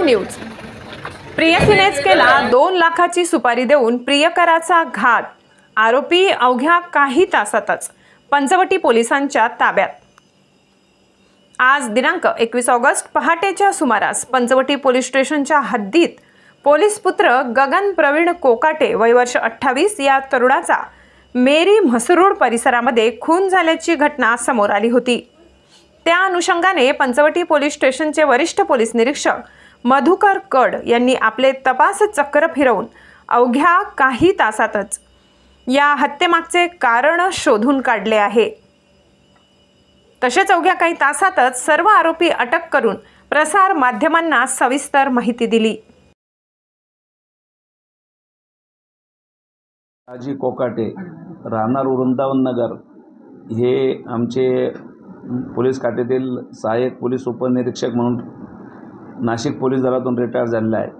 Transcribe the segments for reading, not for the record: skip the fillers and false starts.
News. प्रियसीनेच केला 2 लाखाची सुपारी देऊन प्रियकराचा घात। आरोपी अवघ्या काही तासातच पंचवटी पोलिसांच्या ताब्यात। आज दिनांक 21 ऑगस्ट पहाटेच्या सुमारास पंचवटी पोलीस स्टेशनच्या हद्दीत पोलीस पुत्र गगन प्रवीण कोकाटे वय वर्ष 28 या तरुणाचा मेरी म्हसरूड परिसरामध्ये खून झाल्याची घटना समोर आली होती। त्या अनुषंगाने पंचवटी पोलीस स्टेशनचे वरिष्ठ पोलीस निरीक्षक मधुकर कड यांनी आपले तपास चक्र फिरवून अवघ्या काही तासातच या हत्येमागचे कारण शोधून काढले आहे। तसेच अवघ्या काही तासातच सर्व आरोपी अटक करून प्रसार माध्यमांना सविस्तर माहिती दिली। आजी कोकाटे राहणार वृंदावन नगर हे आमचे पोलीस खात्यातील सहाय्यक पोलीस उपनिरीक्षक म्हणून नाशिक पोलीस दलातून रिटायर झालेला आहे।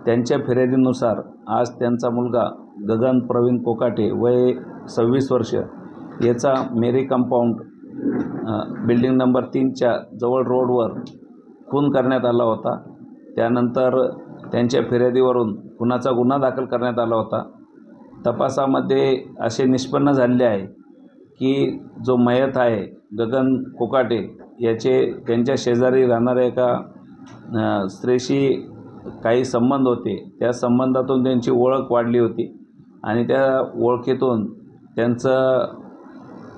त्यांच्या फिर्यादीनुसार आज त्यांचा मुलगा गगन प्रवीण कोकाटे वय 26 वर्ष याचा मेरी कंपाऊंड बिल्डिंग नंबर 3च्या जवळ रोडवर खून करण्यात आला होता। त्यानंतर त्यांच्या फिर्यादीवरून खुनाचा गुन्हा दाखल करण्यात आला होता। तपासामध्ये असे निष्पन्न झाले आहे की जो मयत आहे गगन कोकाटे याचे त्यांच्या शेजारी राहणाऱ्या एका स्त्रीशी काही संबंध होते। त्या संबंधातून त्यांची ओळख वाढली होती आणि त्या ओळखीतून त्यांचं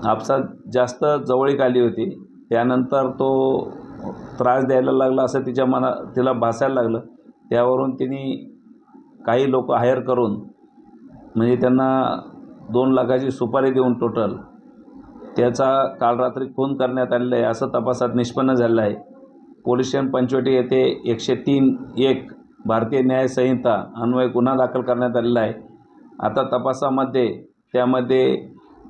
आपसात जास्त जवळीक आली होती। त्यानंतर तो त्रास द्यायला लागला असं तिला भासायला लागलं। त्यावरून तिने काही लोक हायर करून म्हणजे त्यांना 2 लाखाची सुपारी देऊन टोटल त्याचा काल रात्री खून करण्यात आलेला आहे असं तपासात निष्पन्न झालं आहे। पोलीस स्टेशन पंचवटी येथे 103(1) भारतीय न्याय संहिता अन्वये गुन्हा दाखल करण्यात आलेला आहे। आता तपासामध्ये त्यामध्ये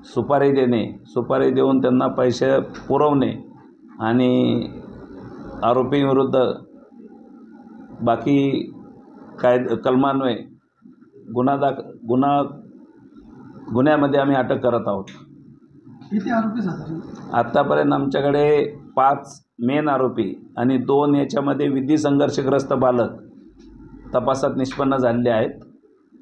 सुपारी देणे, सुपारी देऊन त्यांना पैसे पुरवणे आणि आरोपींविरुद्ध बाकी कलमान्वये गुन्ह्यामध्ये आम्ही अटक करत आहोत। किती आरोपी साधारण? आत्तापर्यंत आमच्याकडे 5 मेन आरोपी आणि 2 याच्यामध्ये विधी संघर्षग्रस्त बालक तपासात निष्पन्न झालेले आहेत।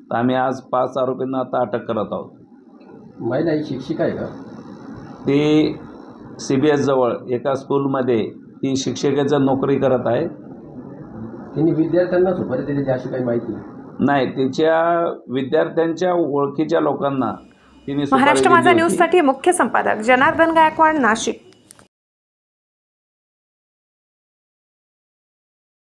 तर आम्ही आज 5 आरोपींना आता अटक करत आहोत। महिला ही शिक्षिका आहे का? ती CBS जवळ एका स्कूलमध्ये ती शिक्षकेचं नोकरी करत आहे। तिने विद्यार्थ्यांना सुपारी दिली अशी काही माहिती नाही, तिच्या विद्यार्थ्यांच्या ओळखीच्या लोकांना तिने महाराष्ट्र माझा न्यूज साठी मुख्य संपादक जनार्दन गायकवाड, नाशिक।